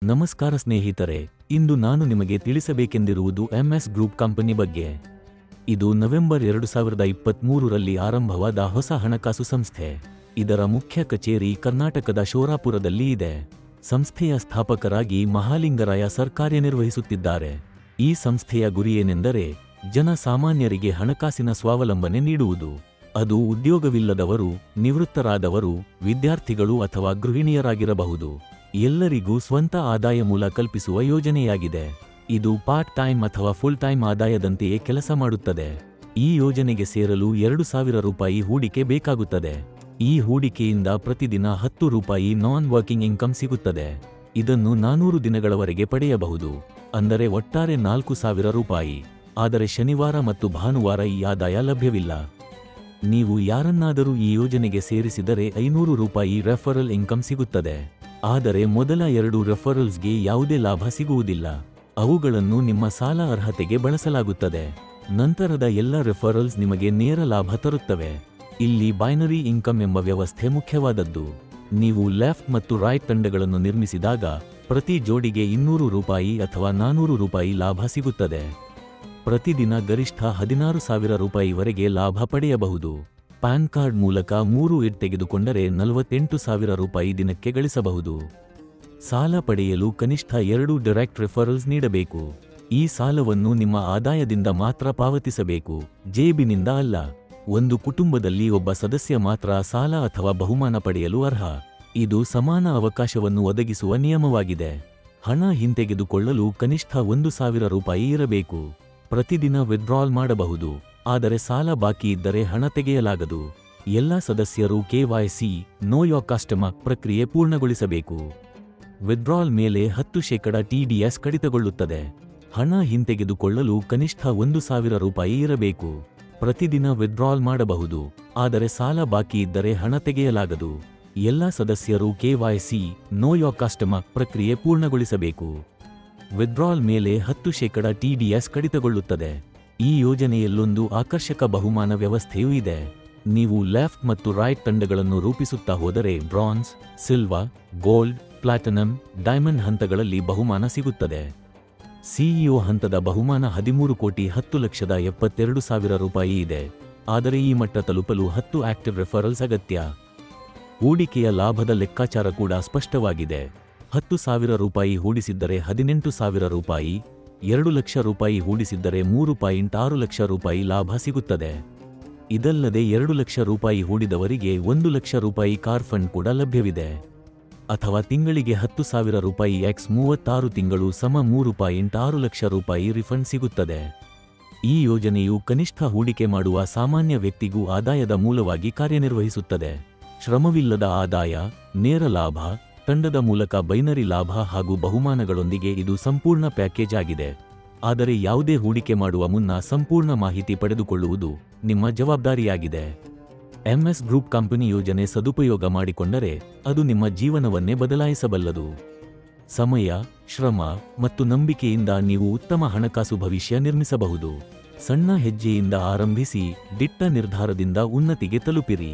ನಮಸ್ಕಾರ ಸ್ನೇಹಿತರೆ, ಇಂದು ನಾನು ನಿಮಗೆ ತಿಳಿಸಬೇಕೆಂದಿರುವುದು ಎಂಎಸ್ ಗ್ರೂಪ್ ಕಂಪನಿ ಬಗ್ಗೆ. ಇದು ನವೆಂಬರ್ 2023ರಲ್ಲಿ ಆರಂಭವಾದ ಹೊಸ ಹಣಕಾಸು ಸಂಸ್ಥೆ. ಇದರ ಮುಖ್ಯ ಕಚೇರಿ ಕರ್ನಾಟಕದ ಶೋರಾಪುರದಲ್ಲಿ ಇದೆ. ಸಂಸ್ಥೆಯ ಸ್ಥಾಪಕರಾಗಿ ಮಹಾಲಿಂಗರಾಯ ಸರ್ ಕಾರ್ಯನಿರ್ವಹಿಸುತ್ತಿದ್ದಾರೆ. ಈ ಸಂಸ್ಥೆಯ ಗುರಿಯೇನೆಂದರೆ ಜನಸಾಮಾನ್ಯರಿಗೆ ಹಣಕಾಸಿನ ಸ್ವಾವಲಂಬನೆ ನೀಡುವುದು. ಅದು ಉದ್ಯೋಗವಿಲ್ಲದವರು, ನಿವೃತ್ತರಾದವರು, ವಿದ್ಯಾರ್ಥಿಗಳು ಅಥವಾ ಗೃಹಿಣಿಯರಾಗಿರಬಹುದು. ಎಲ್ಲರಿಗೂ ಸ್ವಂತ ಆದಾಯ ಮೂಲ ಕಲ್ಪಿಸುವ ಯೋಜನೆಯಾಗಿದೆ. ಇದು ಪಾರ್ಟ್ ಟೈಮ್ ಅಥವಾ ಫುಲ್ ಟೈಮ್ ಆದಾಯದಂತೆಯೇ ಕೆಲಸ ಮಾಡುತ್ತದೆ. ಈ ಯೋಜನೆಗೆ ಸೇರಲು 2,000 ರೂಪಾಯಿ ಹೂಡಿಕೆ ಬೇಕಾಗುತ್ತದೆ. ಈ ಹೂಡಿಕೆಯಿಂದ ಪ್ರತಿದಿನ 10 ರೂಪಾಯಿ ನಾನ್ ವರ್ಕಿಂಗ್ ಇನ್ಕಮ್ ಸಿಗುತ್ತದೆ. ಇದನ್ನು 400 ದಿನಗಳವರೆಗೆ ಪಡೆಯಬಹುದು. ಅಂದರೆ ಒಟ್ಟಾರೆ 4,000 ರೂಪಾಯಿ. ಆದರೆ ಶನಿವಾರ ಮತ್ತು ಭಾನುವಾರ ಈ ಆದಾಯ ಲಭ್ಯವಿಲ್ಲ. ನೀವು ಯಾರನ್ನಾದರೂ ಈ ಯೋಜನೆಗೆ ಸೇರಿಸಿದರೆ 500 ರೂಪಾಯಿ ರೆಫರಲ್ ಇನ್ಕಮ್ ಸಿಗುತ್ತದೆ. ಆದರೆ ಮೊದಲ 2 ರೆಫರಲ್ಸ್ಗೆ ಯಾವುದೇ ಲಾಭ ಸಿಗುವುದಿಲ್ಲ. ಅವುಗಳನ್ನು ನಿಮ್ಮ ಸಾಲ ಅರ್ಹತೆಗೆ ಬಳಸಲಾಗುತ್ತದೆ. ನಂತರದ ಎಲ್ಲ ರೆಫರಲ್ಸ್ ನಿಮಗೆ ನೇರ ಲಾಭ ತರುತ್ತವೆ. ಇಲ್ಲಿ ಬೈನರಿ ಇನ್ಕಮ್ ಎಂಬ ವ್ಯವಸ್ಥೆ ಮುಖ್ಯವಾದದ್ದು. ನೀವು ಲೆಫ್ಟ್ ಮತ್ತು ರೈಟ್ ತಂಡಗಳನ್ನು ನಿರ್ಮಿಸಿದಾಗ ಪ್ರತಿ ಜೋಡಿಗೆ 200 ರೂಪಾಯಿ ಅಥವಾ 400 ರೂಪಾಯಿ ಲಾಭ ಸಿಗುತ್ತದೆ. ಪ್ರತಿದಿನ ಗರಿಷ್ಠ 16,000 ರೂಪಾಯಿವರೆಗೆ ಲಾಭ ಪಡೆಯಬಹುದು. ಪ್ಯಾನ್ ಕಾರ್ಡ್ ಮೂಲಕ 3 ಇಡ್ ತೆಗೆದುಕೊಂಡರೆ 48,000 ರೂಪಾಯಿ ದಿನಕ್ಕೆ ಗಳಿಸಬಹುದು. ಸಾಲ ಪಡೆಯಲು ಕನಿಷ್ಠ 2 ಡೈರೆಕ್ಟ್ ರೆಫರಲ್ಸ್ ನೀಡಬೇಕು. ಈ ಸಾಲವನ್ನು ನಿಮ್ಮ ಆದಾಯದಿಂದ ಮಾತ್ರ ಪಾವತಿಸಬೇಕು, ಜೇಬಿನಿಂದ ಅಲ್ಲ. ಒಂದು ಕುಟುಂಬದಲ್ಲಿ ಒಬ್ಬ ಸದಸ್ಯ ಮಾತ್ರ ಸಾಲ ಅಥವಾ ಬಹುಮಾನ ಪಡೆಯಲು ಅರ್ಹ. ಇದು ಸಮಾನ ಅವಕಾಶವನ್ನು ಒದಗಿಸುವ ನಿಯಮವಾಗಿದೆ. ಹಣ ಹಿಂತೆಗೆದುಕೊಳ್ಳಲು ಕನಿಷ್ಠ 1,000 ರೂಪಾಯಿ ಇರಬೇಕು. ಪ್ರತಿದಿನ ವಿತ್ಡ್ರಾಲ್ ಮಾಡಬಹುದು. ಆದರೆ ಸಾಲ ಬಾಕಿ ಇದ್ದರೆ ಹಣ ತೆಗೆಯಲಾಗದು. ಎಲ್ಲ ಸದಸ್ಯರು KYC ನೋ ಯೋರ್ ಕಸ್ಟಮರ್ ಪ್ರಕ್ರಿಯೆ ಪೂರ್ಣಗೊಳಿಸಬೇಕು. ವಿತ್ಡ್ರಾಲ್ ಮೇಲೆ 10% TDS ಕಡಿತಗೊಳ್ಳುತ್ತದೆ. ಹಣ ಹಿಂತೆಗೆದುಕೊಳ್ಳಲು ಕನಿಷ್ಠ 1,000 ರೂಪಾಯಿ ಇರಬೇಕು. ಪ್ರತಿದಿನ ವಿತ್ಡ್ರಾಲ್ ಮಾಡಬಹುದು. ಆದರೆ ಸಾಲ ಬಾಕಿ ಇದ್ದರೆ ಹಣ ತೆಗೆಯಲಾಗದು. ಎಲ್ಲ ಸದಸ್ಯರು KYC ನೋ ಯೋರ್ ಕಸ್ಟಮರ್ ಪ್ರಕ್ರಿಯೆ ಪೂರ್ಣಗೊಳಿಸಬೇಕು. ವಿತ್ಡ್ರಾಲ್ ಮೇಲೆ 10% TDS ಕಡಿತಗೊಳ್ಳುತ್ತದೆ. ಈ ಯೋಜನೆಯಲ್ಲೊಂದು ಆಕರ್ಷಕ ಬಹುಮಾನ ವ್ಯವಸ್ಥೆಯೂ ಇದೆ. ನೀವು ಲೆಫ್ಟ್ ಮತ್ತು ರೈಟ್ ತಂಡಗಳನ್ನು ರೂಪಿಸುತ್ತಾ ಹೋದರೆ bronze, silver, gold, platinum, diamond ಹಂತಗಳಲ್ಲಿ ಬಹುಮಾನ ಸಿಗುತ್ತದೆ. CEO ಹಂತದ ಬಹುಮಾನ 13,10,72,000 ರೂಪಾಯಿ ಇದೆ. ಆದರೆ ಈ ಮಟ್ಟ ತಲುಪಲು 10 ಆಕ್ಟಿವ್ ರೆಫರಲ್ಸ್ ಅಗತ್ಯ. ಹೂಡಿಕೆಯ ಲಾಭದ ಲೆಕ್ಕಾಚಾರ ಕೂಡ ಸ್ಪಷ್ಟವಾಗಿದೆ. 10,000 ರೂಪಾಯಿ ಹೂಡಿಸಿದ್ದರೆ 18,000 ರೂಪಾಯಿ, 2 ಲಕ್ಷ ರೂಪಾಯಿ ಹೂಡಿಸಿದ್ದರೆ 3.6 ಲಕ್ಷ ರೂಪಾಯಿ ಲಾಭ ಸಿಗುತ್ತದೆ. ಇದಲ್ಲದೆ 2 ಲಕ್ಷ ರೂಪಾಯಿ ಹೂಡಿದವರಿಗೆ 1 ಲಕ್ಷ ರೂಪಾಯಿ ಕಾರ್ ಫಂಡ್ ಕೂಡ ಲಭ್ಯವಿದೆ. ಅಥವಾ ತಿಂಗಳಿಗೆ 10,000 ರೂಪಾಯಿ x 36 ತಿಂಗಳು ಸಮ 3.6 ಲಕ್ಷ ರೂಪಾಯಿ ರಿಫಂಡ್ ಸಿಗುತ್ತದೆ. ಈ ಯೋಜನೆಯು ಕನಿಷ್ಠ ಹೂಡಿಕೆ ಮಾಡುವ ಸಾಮಾನ್ಯ ವ್ಯಕ್ತಿಗೂ ಆದಾಯದ ಮೂಲವಾಗಿ ಕಾರ್ಯನಿರ್ವಹಿಸುತ್ತದೆ. ಶ್ರಮವಿಲ್ಲದ ಆದಾಯ, ನೇರ ಲಾಭ, ತಂಡದ ಮೂಲಕ ಬೈನರಿ ಲಾಭ ಹಾಗೂ ಬಹುಮಾನಗಳೊಂದಿಗೆ ಇದು ಸಂಪೂರ್ಣ ಪ್ಯಾಕೇಜ್ ಆಗಿದೆ. ಆದರೆ ಯಾವುದೇ ಹೂಡಿಕೆ ಮಾಡುವ ಮುನ್ನ ಸಂಪೂರ್ಣ ಮಾಹಿತಿ ಪಡೆದುಕೊಳ್ಳುವುದು ನಿಮ್ಮ ಜವಾಬ್ದಾರಿಯಾಗಿದೆ. ಎಂಎಸ್ ಗ್ರೂಪ್ ಕಂಪನಿ ಯೋಜನೆ ಸದುಪಯೋಗ ಮಾಡಿಕೊಂಡರೆ ಅದು ನಿಮ್ಮ ಜೀವನವನ್ನೇ ಬದಲಾಯಿಸಬಲ್ಲದು. ಸಮಯ, ಶ್ರಮ ಮತ್ತು ನಂಬಿಕೆಯಿಂದ ನೀವು ಉತ್ತಮ ಹಣಕಾಸು ಭವಿಷ್ಯ ನಿರ್ಮಿಸಬಹುದು. ಸಣ್ಣ ಹೆಜ್ಜೆಯಿಂದ ಆರಂಭಿಸಿ ದಿಟ್ಟ ನಿರ್ಧಾರದಿಂದ ಉನ್ನತಿಗೆ ತಲುಪಿರಿ.